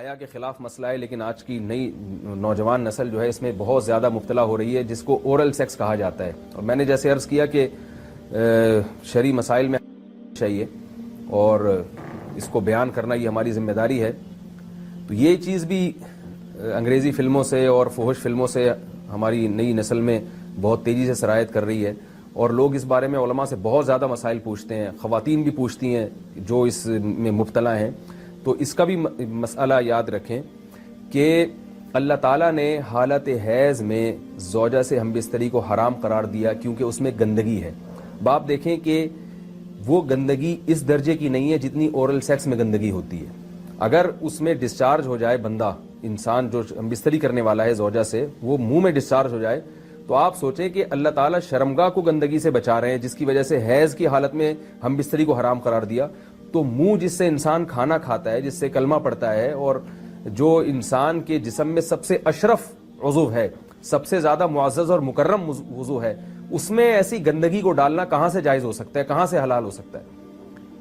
حیا کے خلاف مسئلہ ہے، لیکن آج کی نئی نوجوان نسل جو ہے اس میں بہت زیادہ مبتلا ہو رہی ہے، جس کو اورل سیکس کہا جاتا ہے. اور میں نے جیسے عرض کیا کہ شرعی مسائل میں چاہیے اور اس کو بیان کرنا یہ ہماری ذمہ داری ہے. تو یہ چیز بھی انگریزی فلموں سے اور فحش فلموں سے ہماری نئی نسل میں بہت تیزی سے سرایت کر رہی ہے، اور لوگ اس بارے میں علماء سے بہت زیادہ مسائل پوچھتے ہیں، خواتین بھی پوچھتی ہیں جو اس میں مبتلا ہیں. تو اس کا بھی مسئلہ یاد رکھیں کہ اللہ تعالیٰ نے حالت حیض میں زوجہ سے ہم بستری کو حرام قرار دیا کیونکہ اس میں گندگی ہے. باپ دیکھیں کہ وہ گندگی اس درجے کی نہیں ہے جتنی اورل سیکس میں گندگی ہوتی ہے. اگر اس میں ڈسچارج ہو جائے بندہ، انسان جو ہم بستری کرنے والا ہے زوجہ سے، وہ منہ میں ڈسچارج ہو جائے تو آپ سوچیں کہ اللہ تعالیٰ شرمگاہ کو گندگی سے بچا رہے ہیں، جس کی وجہ سے حیض کی حالت میں ہم بستری کو حرام قرار دیا. تو منہ جس سے انسان کھانا کھاتا ہے، جس سے کلمہ پڑھتا ہے، اور جو انسان کے جسم میں سب سے اشرف عضو ہے، سب سے زیادہ معزز اور مکرم عضو ہے، اس میں ایسی گندگی کو ڈالنا کہاں سے جائز ہو سکتا ہے، کہاں سے حلال ہو سکتا ہے؟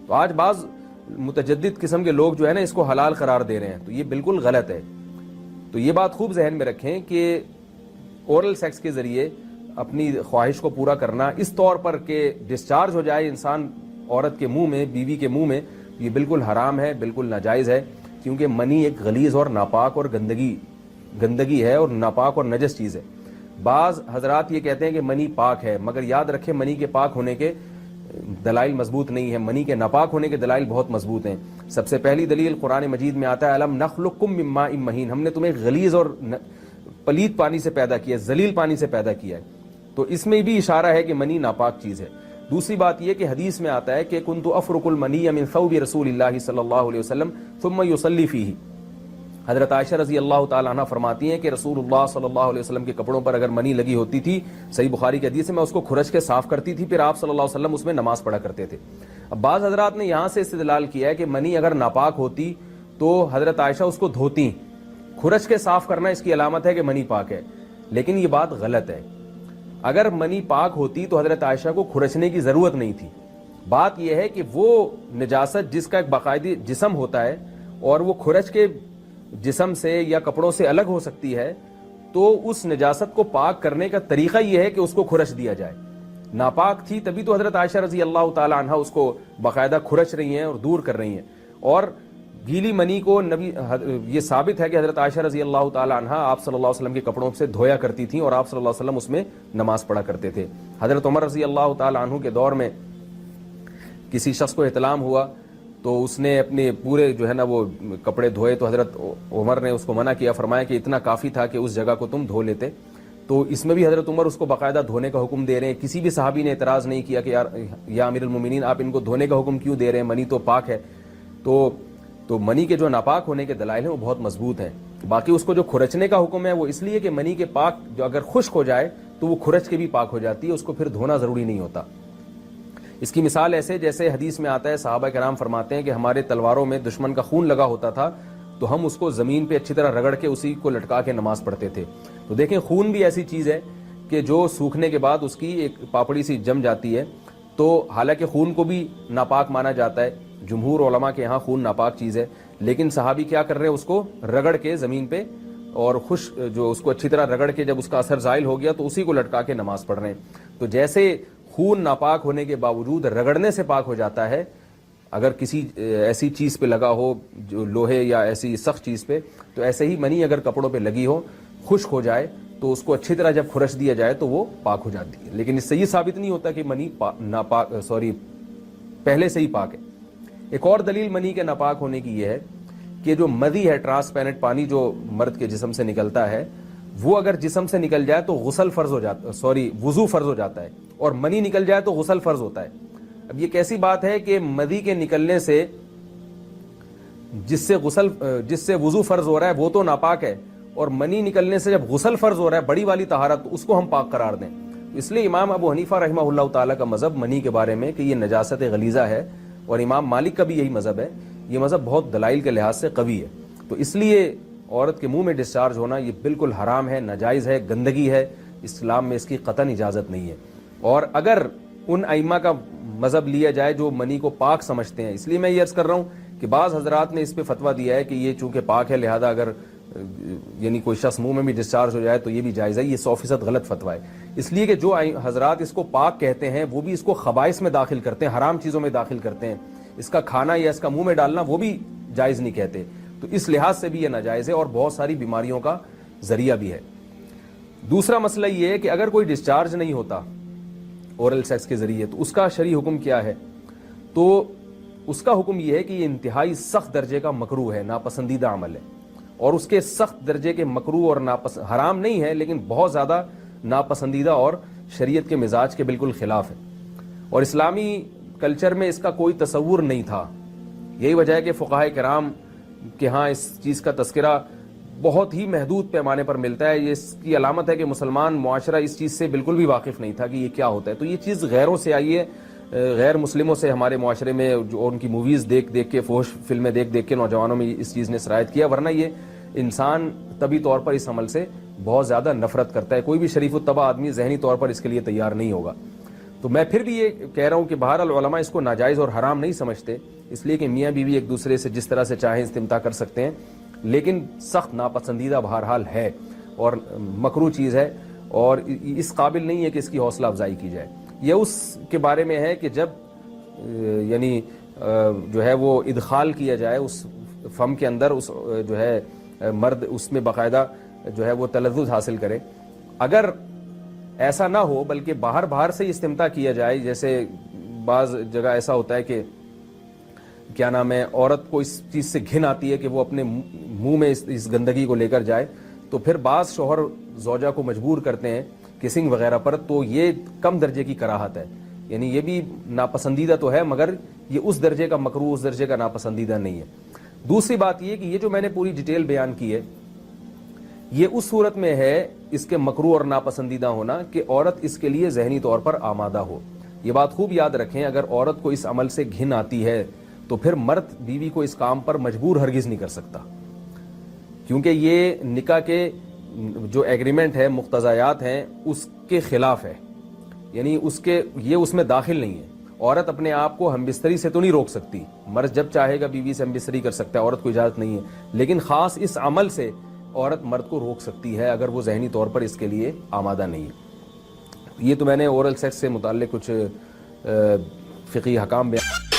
تو آج بعض متجدد قسم کے لوگ جو ہے نا اس کو حلال قرار دے رہے ہیں، تو یہ بالکل غلط ہے. تو یہ بات خوب ذہن میں رکھیں کہ اورل سیکس کے ذریعے اپنی خواہش کو پورا کرنا اس طور پر کہ ڈسچارج ہو جائے انسان عورت کے منہ میں، بیوی کے منہ میں، یہ بالکل حرام ہے، بالکل ناجائز ہے. کیونکہ منی ایک غلیظ اور ناپاک اور گندگی ہے اور ناپاک اور نجس چیز ہے. بعض حضرات یہ کہتے ہیں کہ منی پاک ہے، مگر یاد رکھیں منی کے پاک ہونے کے دلائل مضبوط نہیں ہے، منی کے ناپاک ہونے کے دلائل بہت مضبوط ہیں. سب سے پہلی دلیل قرآن مجید میں آتا ہے الم نخلقکم من ماء مہین، ہم نے تمہیں غلیظ اور پلید پانی سے پیدا کیا ہے، ذلیل پانی سے پیدا کیا ہے. تو اس میں بھی اشارہ ہے کہ منی ناپاک چیز ہے. دوسری بات یہ کہ حدیث میں آتا ہے کہ کنت افرق المنی من ثوب رسول اللہ صلی اللہ علیہ وسلم ثم یصلی فیہ. حضرت عائشہ رضی اللہ تعالی عنہ فرماتی ہیں کہ رسول اللہ صلی اللہ علیہ وسلم کے کپڑوں پر اگر منی لگی ہوتی تھی، صحیح بخاری کی حدیث ہے، میں اس کو کھرچ کے صاف کرتی تھی، پھر آپ صلی اللہ علیہ وسلم اس میں نماز پڑھا کرتے تھے. اب بعض حضرات نے یہاں سے استدلال کیا ہے کہ منی اگر ناپاک ہوتی تو حضرت عائشہ اس کو دھوتی، کھرچ کے صاف کرنا اس کی علامت ہے کہ منی پاک ہے. لیکن یہ بات غلط ہے. اگر منی پاک ہوتی تو حضرت عائشہ کو کھرچنے کی ضرورت نہیں تھی. بات یہ ہے کہ وہ نجاست جس کا ایک باقاعدی جسم ہوتا ہے اور وہ کھرچ کے جسم سے یا کپڑوں سے الگ ہو سکتی ہے، تو اس نجاست کو پاک کرنے کا طریقہ یہ ہے کہ اس کو کھرچ دیا جائے. ناپاک تھی تبھی تو حضرت عائشہ رضی اللہ تعالی عنہ اس کو باقاعدہ کھرچ رہی ہیں اور دور کر رہی ہیں. اور گیلی منی کو نبی، یہ ثابت ہے کہ حضرت عائشہ رضی اللہ تعالی عنہ آپ صلی اللہ علیہ وسلم کے کپڑوں سے دھویا کرتی تھیں اور آپ صلی اللہ علیہ وسلم اس میں نماز پڑھا کرتے تھے. حضرت عمر رضی اللہ تعالی عنہ کے دور میں کسی شخص کو احتلام ہوا تو اس نے اپنے پورے جو ہے نا وہ کپڑے دھوئے، تو حضرت عمر نے اس کو منع کیا، فرمایا کہ اتنا کافی تھا کہ اس جگہ کو تم دھو لیتے. تو اس میں بھی حضرت عمر اس کو باقاعدہ دھونے کا حکم دے رہے ہیں. کسی بھی صحابی نے اعتراض نہیں کیا کہ یا امیر المومنین آپ ان کو دھونے کا حکم کیوں دے رہے ہیں، منی تو پاک ہے. تو منی کے جو ناپاک ہونے کے دلائل ہیں وہ بہت مضبوط ہیں. باقی اس کو جو کھرچنے کا حکم ہے وہ اس لیے کہ منی کے پاک جو اگر خشک ہو جائے تو وہ کھرچ کے بھی پاک ہو جاتی ہے، اس کو پھر دھونا ضروری نہیں ہوتا. اس کی مثال ایسے جیسے حدیث میں آتا ہے، صحابہ کرام فرماتے ہیں کہ ہمارے تلواروں میں دشمن کا خون لگا ہوتا تھا تو ہم اس کو زمین پہ اچھی طرح رگڑ کے اسی کو لٹکا کے نماز پڑھتے تھے. تو دیکھیں خون بھی ایسی چیز ہے کہ جو سوکھنے کے بعد اس کی ایک پاپڑی سی جم جاتی ہے. تو حالانکہ خون کو بھی ناپاک مانا جاتا ہے، جمہور علماء کے ہاں خون ناپاک چیز ہے، لیکن صحابی کیا کر رہے ہیں، اس کو رگڑ کے زمین پہ اور جو اس کو اچھی طرح رگڑ کے جب اس کا اثر زائل ہو گیا تو اسی کو لٹکا کے نماز پڑھ رہے ہیں. تو جیسے خون ناپاک ہونے کے باوجود رگڑنے سے پاک ہو جاتا ہے اگر کسی ایسی چیز پہ لگا ہو جو لوہے یا ایسی سخت چیز پہ، تو ایسے ہی منی اگر کپڑوں پہ لگی ہو، خشک ہو جائے تو اس کو اچھی طرح جب کھرچ دیا جائے تو وہ پاک ہو جاتی ہے. لیکن اس سے یہ ثابت نہیں ہوتا کہ منی پہلے سے ہی پاک ہے. ایک اور دلیل منی کے ناپاک ہونے کی یہ ہے کہ جو مدی ہے، ٹرانسپیرنٹ پانی جو مرد کے جسم سے نکلتا ہے، وہ اگر جسم سے نکل جائے تو وضو فرض ہو جاتا ہے، اور منی نکل جائے تو غسل فرض ہوتا ہے. اب یہ کیسی بات ہے کہ مدی کے نکلنے سے جس سے وضو فرض ہو رہا ہے وہ تو ناپاک ہے، اور منی نکلنے سے جب غسل فرض ہو رہا ہے بڑی والی طہارت، اس کو ہم پاک قرار دیں. اس لیے امام ابو حنیفہ رحمہ اللہ تعالیٰ کا مذہب منی کے بارے میں کہ یہ نجاست غلیظہ ہے، اور امام مالک کا بھی یہی مذہب ہے. یہ مذہب بہت دلائل کے لحاظ سے قوی ہے. تو اس لیے عورت کے منہ میں ڈسچارج ہونا یہ بالکل حرام ہے، ناجائز ہے، گندگی ہے. اسلام میں اس کی قطعاً اجازت نہیں ہے. اور اگر ان ائمہ کا مذہب لیا جائے جو منی کو پاک سمجھتے ہیں، اس لیے میں یہ عرض کر رہا ہوں کہ بعض حضرات نے اس پہ فتویٰ دیا ہے کہ یہ چونکہ پاک ہے لہذا اگر یعنی کوئی شخص منہ میں بھی ڈسچارج ہو جائے تو یہ بھی جائز ہے. یہ 100% غلط فتویٰ ہے, اس لیے کہ جو حضرات اس کو پاک کہتے ہیں وہ بھی اس کو خبائث میں داخل کرتے ہیں, حرام چیزوں میں داخل کرتے ہیں. اس کا کھانا یا اس کا منہ میں ڈالنا وہ بھی جائز نہیں کہتے, تو اس لحاظ سے بھی یہ ناجائز ہے اور بہت ساری بیماریوں کا ذریعہ بھی ہے. دوسرا مسئلہ یہ ہے کہ اگر کوئی ڈسچارج نہیں ہوتا اورل سیکس کے ذریعے تو اس کا شرعی حکم کیا ہے؟ تو اس کا حکم یہ ہے کہ یہ انتہائی سخت درجے کا مکروہ ہے, ناپسندیدہ عمل ہے, اور اس کے سخت درجے کے مکروہ اور حرام نہیں ہے لیکن بہت زیادہ ناپسندیدہ اور شریعت کے مزاج کے بالکل خلاف ہے, اور اسلامی کلچر میں اس کا کوئی تصور نہیں تھا. یہی وجہ ہے کہ فقہائے کرام کے ہاں اس چیز کا تذکرہ بہت ہی محدود پیمانے پر ملتا ہے. یہ اس کی علامت ہے کہ مسلمان معاشرہ اس چیز سے بالکل بھی واقف نہیں تھا کہ یہ کیا ہوتا ہے. تو یہ چیز غیروں سے آئی ہے, غیر مسلموں سے ہمارے معاشرے میں, جو ان کی موویز دیکھ دیکھ کے, فحش فلمیں دیکھ دیکھ کے نوجوانوں میں اس چیز نے سرایت کیا, ورنہ یہ انسان طبی طور پر اس عمل سے بہت زیادہ نفرت کرتا ہے. کوئی بھی شریف الطبع آدمی ذہنی طور پر اس کے لیے تیار نہیں ہوگا. تو میں پھر بھی یہ کہہ رہا ہوں کہ بہرحال علماء اس کو ناجائز اور حرام نہیں سمجھتے, اس لیے کہ میاں بیوی ایک دوسرے سے جس طرح سے چاہیں استمتاع کر سکتے ہیں, لیکن سخت ناپسندیدہ بہرحال ہے اور مکروہ چیز ہے, اور اس قابل نہیں ہے کہ اس کی حوصلہ افزائی کی جائے. یہ اس کے بارے میں ہے کہ جب یعنی جو ہے وہ ادخال کیا جائے اس فم کے اندر, اس جو ہے مرد اس میں باقاعدہ جو ہے وہ تلذذ حاصل کرے. اگر ایسا نہ ہو بلکہ باہر سے استمتاع کیا جائے, جیسے بعض جگہ ایسا ہوتا ہے کہ کیا نام ہے, عورت کو اس چیز سے گھن آتی ہے کہ وہ اپنے منہ میں اس گندگی کو لے کر جائے, تو پھر بعض شوہر زوجہ کو مجبور کرتے ہیں کسنگ وغیرہ پر, تو یہ کم درجے کی کراہت ہے. یعنی یہ بھی ناپسندیدہ تو ہے مگر یہ اس درجے کا مکروہ, اس درجے کا ناپسندیدہ نہیں ہے. دوسری بات یہ کہ یہ جو میں نے پوری ڈیٹیل بیان کی ہے یہ اس صورت میں ہے اس کے مکروہ اور ناپسندیدہ ہونا کہ عورت اس کے لیے ذہنی طور پر آمادہ ہو. یہ بات خوب یاد رکھیں, اگر عورت کو اس عمل سے گھن آتی ہے تو پھر مرد بیوی کو اس کام پر مجبور ہرگز نہیں کر سکتا, کیونکہ یہ نکاح کے جو ایگریمنٹ ہے, مقتضیات ہیں, اس کے خلاف ہے. یعنی یہ اس میں داخل نہیں ہے. عورت اپنے آپ کو ہم بستری سے تو نہیں روک سکتی, مرد جب چاہے گا بیوی سے ہم بستری کر سکتا ہے, عورت کو اجازت نہیں ہے, لیکن خاص اس عمل سے عورت مرد کو روک سکتی ہے اگر وہ ذہنی طور پر اس کے لیے آمادہ نہیں ہے. یہ تو میں نے اورل سیکس سے متعلق کچھ فقہی احکام بیان